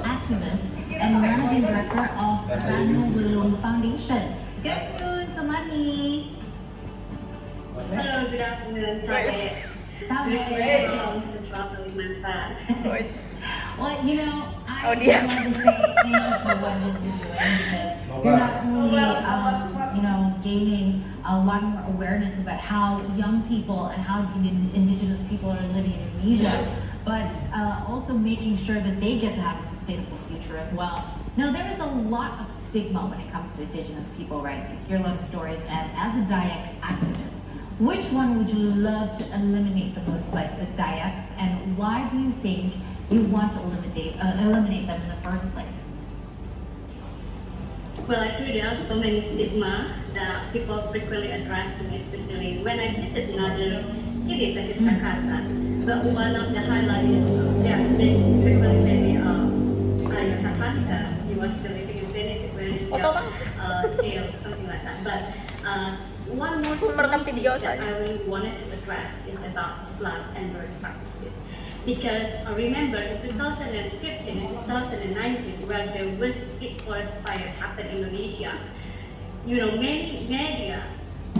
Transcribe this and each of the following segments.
activist and managing director of Ranu Welum Foundation. Good afternoon, Sumarni. Hello, good afternoon. Very long to travel with my fan. Well, you know, I want to say thank you for what you're doing because you're not only, gaining a lot more awareness about how young people and how indigenous people are living in Indonesia, but also making sure that they get to have a sustainable future as well. Now, there is a lot of stigma when it comes to indigenous people, right? You hear a lot of stories, and as a Dayak activist, which one would you love to eliminate the most, like the Dayaks, and why do you think you want to eliminate them in the first place? Well, actually, there are so many stigma that people frequently address to me, especially when I visit another cities such as Jakarta. But one of the highlights is, they frequently say me, are you Jakarta? You are still living in Venice, where is your jail, something like that. But one more thing that I really wanted to address is about slash and burn practices. Because remember in 2015 and 2019, where there was big forest fire happened in Indonesia, many media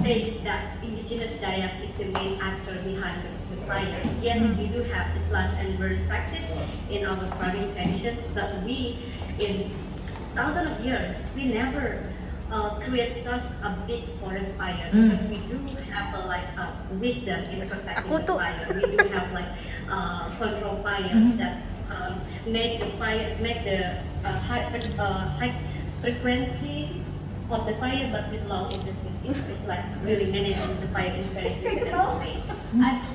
say that indigenous Dayak is the main actor behind the fires. Yes, we do have the slash and burn practice in our farming traditions, but we, in thousands of years, we never create such a big forest fire because we do have a wisdom in protecting the fire. We do have control fires that make the high frequency of the fire, but with low intensity. It's like really managing the fire in very specific way.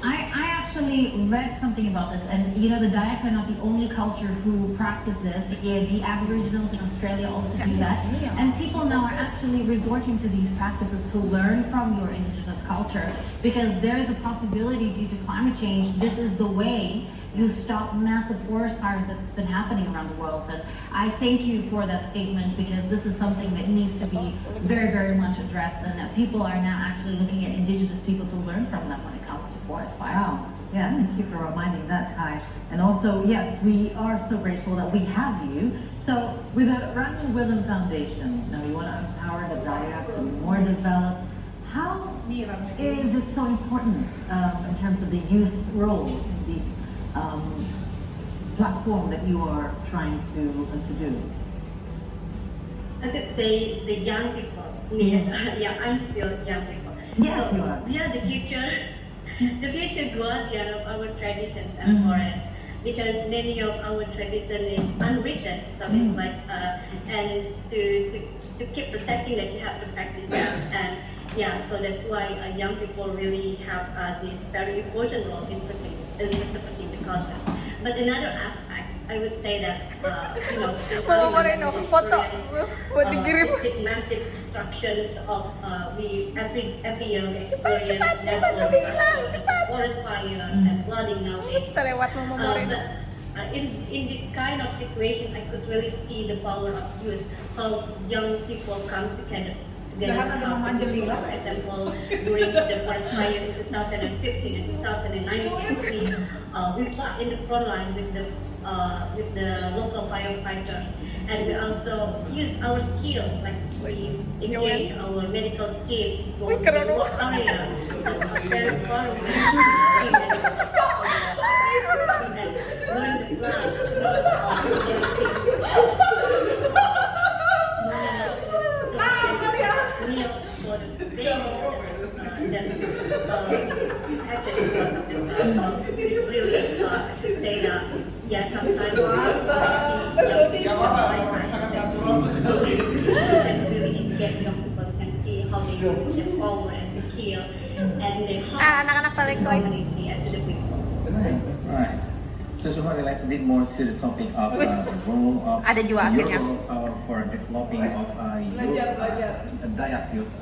I actually read something about this, and the Dayaks are not the only culture who practice this. The Aboriginals in Australia also do that, and people now are actually resorting to these practices to learn from your indigenous culture, because there is a possibility due to climate change, this is the way you stop massive forest fires that's been happening around the world. And I thank you for that statement, because this is something that needs to be very, very much addressed, and that people are now actually looking at indigenous people to learn from them when it comes to forest fires. Wow. Yeah, thank you for reminding that, Kai. And also, yes, we are so grateful that we have you. So, with the Ranu Welum Foundation, now you want to empower the Dayak to be more developed. How is it so important in terms of the youth role in these platform that you are trying to do? I could say the young people. Yes, I'm still young people. Yes, so, you are. We are the future, the future guardian of our traditions and forests. Because many of our tradition is unwritten, so it's like, and to keep protecting that, you have to practice them. And so that's why young people really have this very important role in preserving the culture. But another aspect, I would say that massive destructions of every year we experience natural disasters, forest fires and flooding nowadays. In this kind of situation, I could really see the power of youth, how young people come together. For example, during the forest fire in 2015 and 2019, we fought in the front line with the local firefighters, and we also use our skill, like we engage our medical teams to go to the remote area, very far away. And during the I should say that sometimes really engage young people, can see how they use their power and skill and they help the community and to the people. Right. So Sumarni, let's dig more to the topic of the role of your role for developing of Dayak youth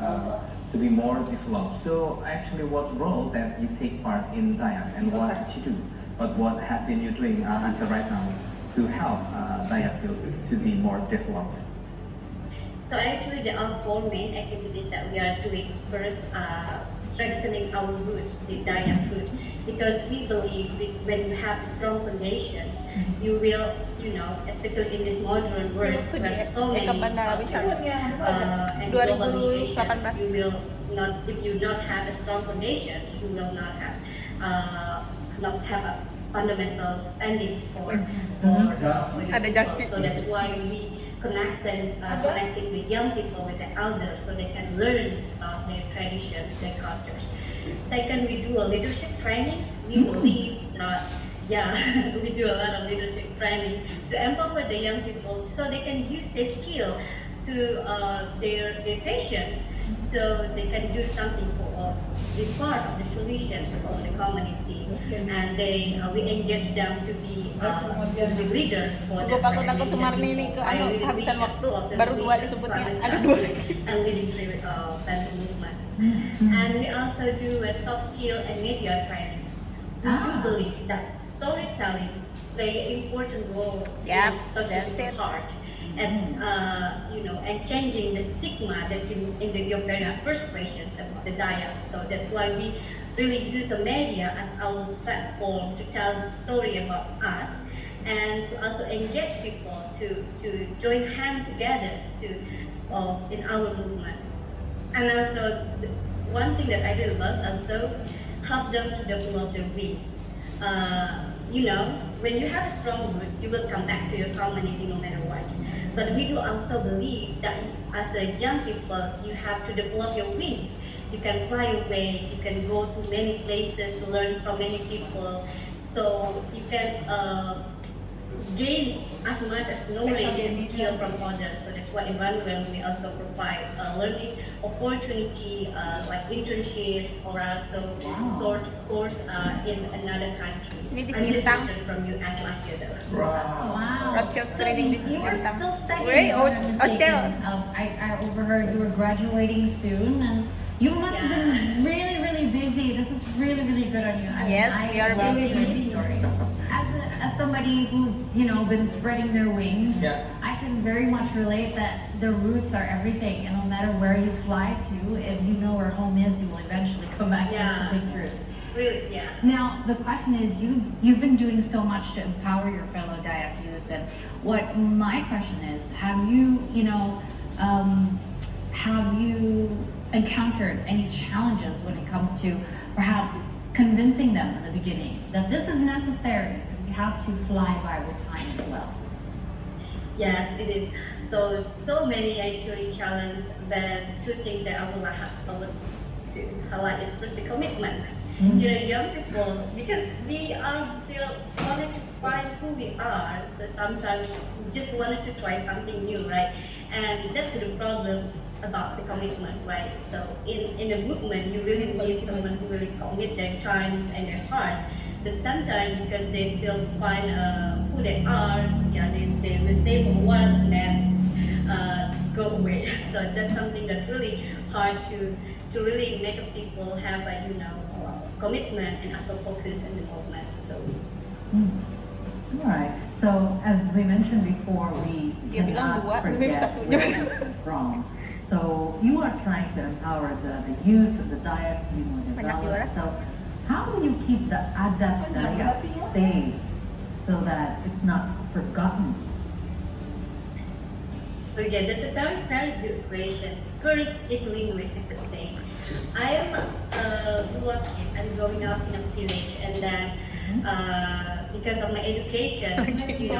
to be more developed. So actually, what role that you take part in Dayak and what did you do? But what have been you doing until right now to help Dayak youth to be more developed? So actually, there are four main activities that we are doing. First, strengthening our roots, the Dayak root. because we believe when you have strong foundations, you will, especially in this modern world where so many cultures and globalizations, you will not, if you not have a strong foundations, you will not have a fundamental standings for your people. So that's why we connecting with young people, with the elders, so they can learn about their traditions, their cultures. Second, we do a leadership trainings. We believe that, we do a lot of leadership training to empower the young people so they can use their skill to their patients, so they can do something for be part of the solutions for the community, and we engage them to be leaders for the Takut Sumarni ini ke habisan waktu baru 2 disebutnya ada 2 and leading the movement. And we also do a soft skill and media training. We do believe that storytelling play an important role in touching heart. And changing the stigma that in your very first questions about the diet. So that's why we really use the media as our platform to tell the story about us, and to also engage people to join hands together in our movement. And also one thing that I really love also help them to develop their wings. When you have a strong root, you will come back to your community no matter what. But we do also believe that as a young people, you have to develop your wings. You can fly away, you can go to many places, learn from many people. So you can gain as much as knowledge and skill from others. So that's why in Ranu Welum we also provide learning opportunity like internships or also short course in another country. Ini di I just Sintang. returned from US last year though. Wow. Roadshow screening this You were Sintang. still studying. Wait, if I'm not Ocel. mistaken. I overheard you were graduating soon, and you must have been really, really busy. This is really, really good on you. Yes, we are love busy. this story. As somebody who's been spreading their wings, I can very much relate that the roots are everything, and no matter where you fly to, if you know where home is, you will eventually come back. That's the big truth. Really, yeah. Now the question is, you've been doing so much to empower your fellow Dayak youth, and what my question is, have you encountered any challenges when it comes to perhaps convincing them in the beginning that this is necessary? You have to fly by with time as well. Yes, it is. So many actually challenges, but two things that I would to highlight is first the commitment. Young people, because we are still wanting to find who we are, so sometimes we just wanted to try something new, right? And that's the problem about the commitment, right? So in a movement, you really need someone who really commit their time and their heart. But sometimes because they still find who they are, they will stay for a while and then go away. So that's something that's really hard to really make people have a commitment and also focus in the movement. So. All right. So as we mentioned before, we Dia bilang cannot 2, lebih forget 1 where we come from. So you are trying to empower the youth of the Dayaks to be more developed. So how do you keep the adat Dayak stays so that it's not forgotten? So yeah, that's a very, very good question. First is language, I could say. I am I'm growing up in a village, and then because of my education, in the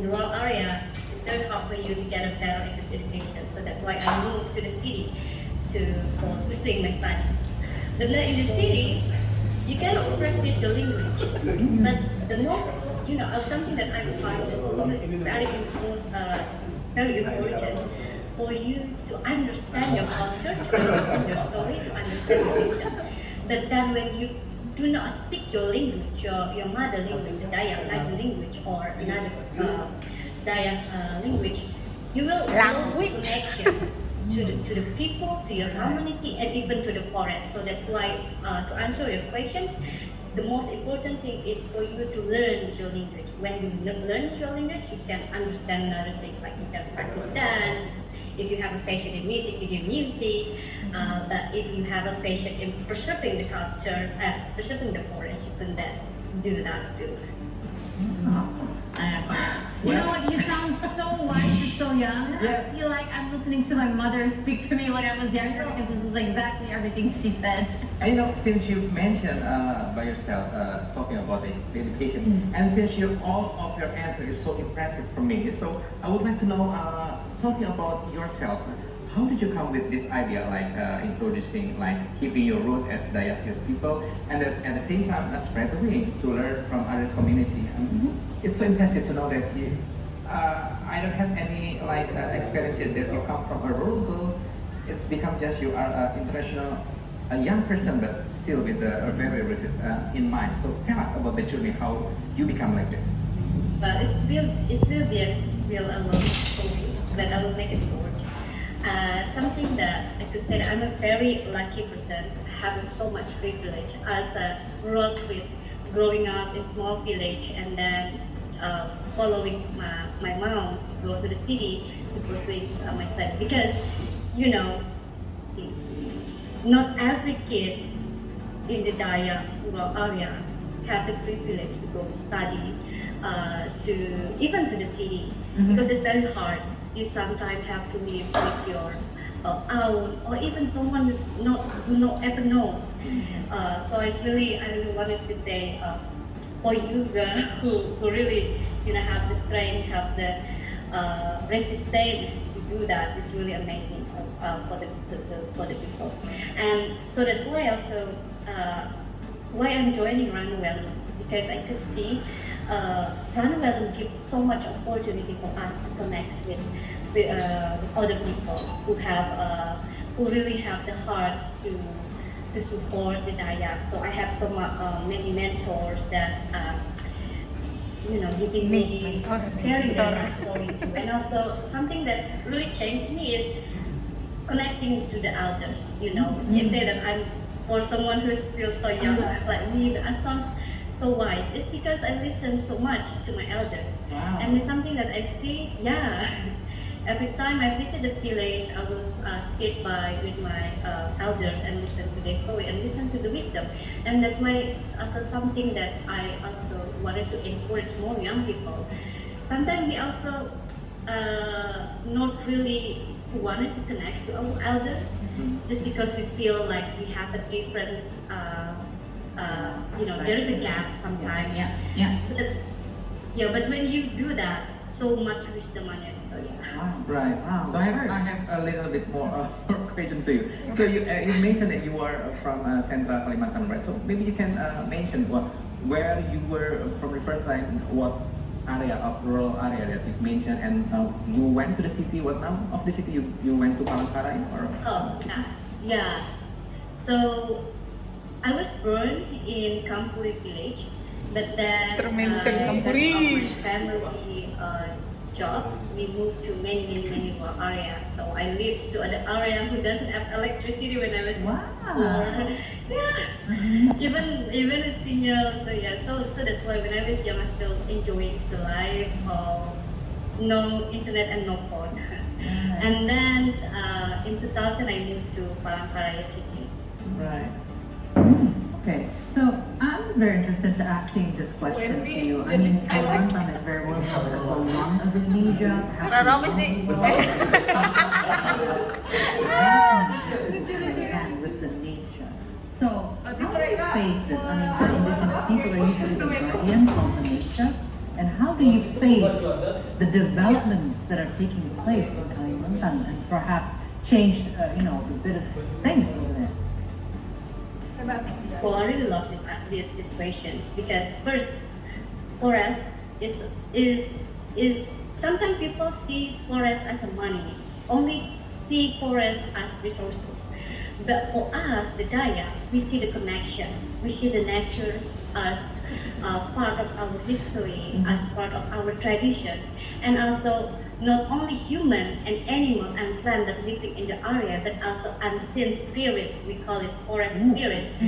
rural area, it's very hard for you to get a better education. So that's why I moved to the city for pursuing my study. But then in the city, you cannot practice the language. But the most, something that I find is very important for you to understand your culture, to understand your story, to understand your wisdom. But then when you do not speak your language, your mother language, the Dayak language, or another Dayak language, you will lose connections to the people, to your community, and even to the forest. So that's why, to answer your questions, the most important thing is for you to learn your language. When you learn your language, you can understand other things, like you can practice dance, If you have a passion in music, you do music. But if you have a passion in preserving the culture, preserving the forest, you can then do that too. You know what? You sound so wise and so young. Yes. I feel like I'm listening to my mother speak to me when I was younger because this is exactly everything she said. And you know, since you've mentioned by yourself talking about the education, and since all of your answer is so impressive for me, so I would like to know, talking about yourself, how did you come with this idea, like introducing, like keeping your root as Dayak people, and at the same time spread the wings to learn from other community? It's so impressive to know that you. I don't have any like experience that you come from a rural girl. It's become just you are an international, a young person, but still with a very rooted in mind. So tell us about the journey, how you become like this. But it will be a long story, but I will make it short. Something that I could say that I'm a very lucky person, having so much privilege as a rural kid, growing up in small village, and then following my mom to go to the city to pursue my study. Because, you know, not every kid in the Dayak rural area have the privilege to go to study, even to the city, because it's very hard. You sometimes have to live with your own, or even someone not ever knows. So I really wanted to say, for you girl who really have the strength, have the resistance to do that, is really amazing for the people. And so that's why also why I'm joining Ranu Welum, because I could see Ranu Welum gives so much opportunity for us to connect with other people who really have the heart to support the Dayak. So I have so many mentors that giving me sharing their story too. And also something that really changed me is connecting to the elders. You say that I'm for someone who's still so young like me, that sounds so wise. It's because I listen so much to my elders. Wow. And it's something that I see, every time I visit the village, I will sit with my elders and listen to their story and listen to the wisdom. And that's why it's also something that I also wanted to encourage more young people. Sometimes we also not really wanted to connect to our elders, just because we feel like we have a difference. There is a gap sometimes. But when you do that, so much wisdom on it. So Right. Wow. So I have a little bit more question to you. So you mentioned that you are from Central Kalimantan, right? So maybe you can mention where you were from the first time, what area of rural area that you've mentioned, and you went to the city. What now of the city you went to Palangkaraya or? So I was born in Kampuri village, but then Termention Kampuri. My family jobs, we moved to many rural areas. So I lived to an area who doesn't have electricity when I was born. Even a senior. So that's why when I was young, I still enjoying the life of no internet and no phone. And then in 2000, I moved to Palangkaraya city. Right. Okay, so I'm just very interested to asking this question to you. I mean, Kalimantan is very well known as the lung of Indonesia. And with the nature. So, how do you face this? I mean, the indigenous people are usually the guardian of the nature. And how do you face the developments that are taking place in Kalimantan and perhaps change, a bit of things over there? Well, I really love these questions, because first, forest is sometimes people see forest as a money, only see forest as resources. But for us, the Dayak, we see the connections, we see the nature as part of our history, as part of our traditions, and also not only human and animal and plant that living in the area, but also unseen spirits, we call it forest spirits,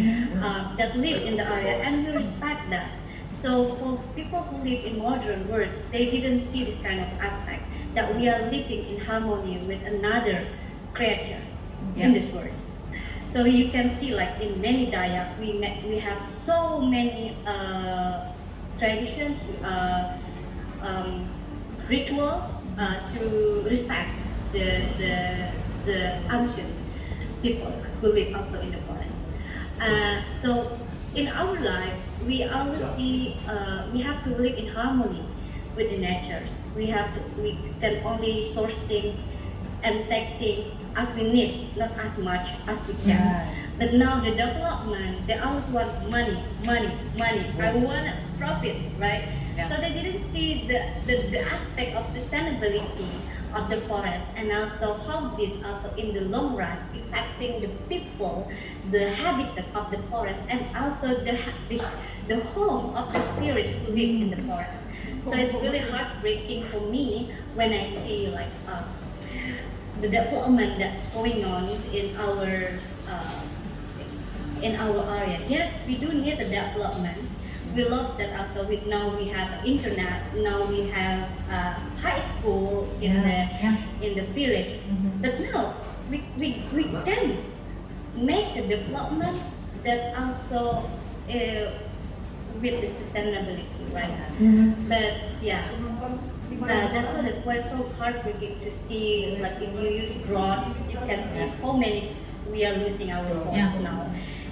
that live in the area, and we respect that. So So for people who live in modern world, they didn't see this kind of aspect, that we are living in harmony with another creatures in this world. So you can see, like in many Dayak, we have so many traditions, ritual to respect the ancient people who live also in the forest. So in our life, we always see we have to live in harmony with the natures. We can only source things and take things as we need, not as much as we can. Yeah. But now the development, they always want money. I want profit, right? Yeah. So they didn't see the aspect of sustainability of the forest, and also how this also in the long run impacting the people, the habitat of the forest, and also the home of the spirits who live in the forest. So it's really heartbreaking for me when I see like the development that's going on in our area. Yes, we do need the development. We love that also. Now we have internet. Now we have high school in the village. But now we can make the development that also with the sustainability, right? But yeah, that's why it's so heartbreaking to see. Like if you use drone, you can see how many we are losing our homes now.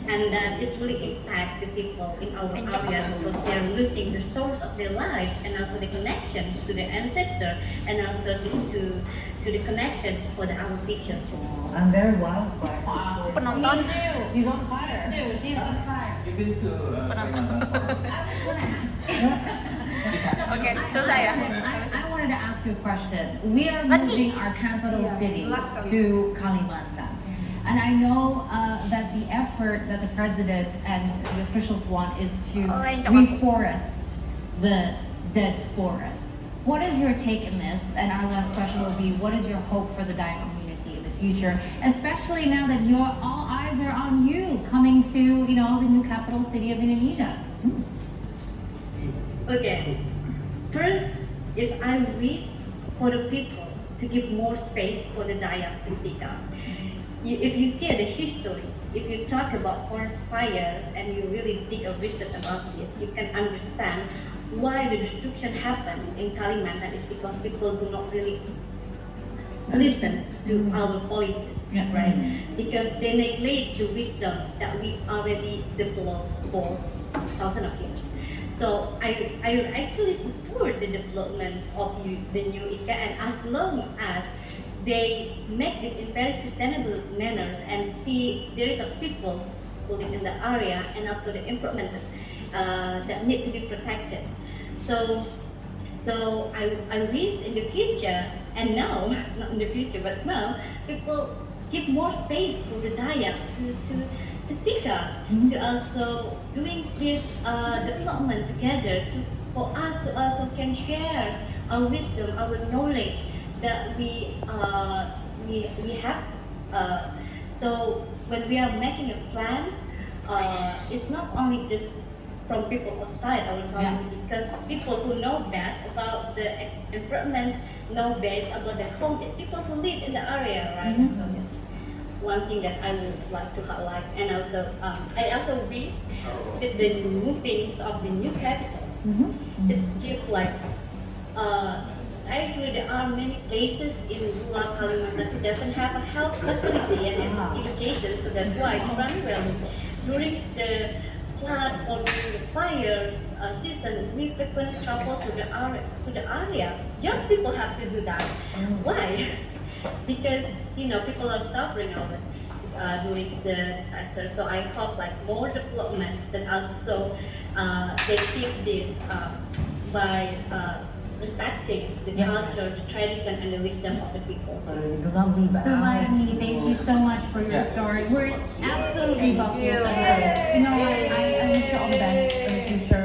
And that it's really impact the people in our area because they are losing the source of their life and also the connections to their ancestor and also to the connections for our future. I'm very wildfire. Penonton. He's on fire. She's on fire. You've been to Kalimantan Oke, selesai ya. I wanted to ask you a question. We are moving our capital city to Kalimantan. And I know that the effort that the president and the officials want is to reforest the dead forest. What is your take in this? And our last question will be, what is your hope for the Dayak community in the future, especially now that all eyes are on you coming to the new capital city of Indonesia? Okay, first is I wish for the people to give more space for the Dayak to speak up. If you see the history, if you talk about forest fires and you really dig a research about this, you can understand why the destruction happens in Kalimantan is because people do not really listen to our policies, right? Because they neglect the wisdoms that we already developed for thousands of years. So I actually support the development of the new ICA, and as long as they make this in very sustainable manners and see there is a people who live in the area and also the improvement that need to be protected. So I wish in the future, and now, not in the future, but now, people give more space for the Dayak to speak up, to also doing this development together, for us to also can share our wisdom, our knowledge that we have. So when we are making a plan, it's not only just from people outside our community, because people who know best about the improvements, know best about the home, is people who live in the area, right? So that's one thing that I would like to highlight. And also, I also wish that the movings of the new capital, it's give like actually, there are many places in rural Kalimantan that doesn't have a health facility and education, so that's why in Ranu Welum, during the flood or during the fire season, we frequently travel to the area. Young people have to do that. Why? Because people are suffering always during the disaster. So I hope like more developments, that also they keep this by respecting the culture, the tradition, and the wisdom of the people. Sumarni, thank you so much for your story. We're absolutely buffalo. you. I wish you all the best in the future.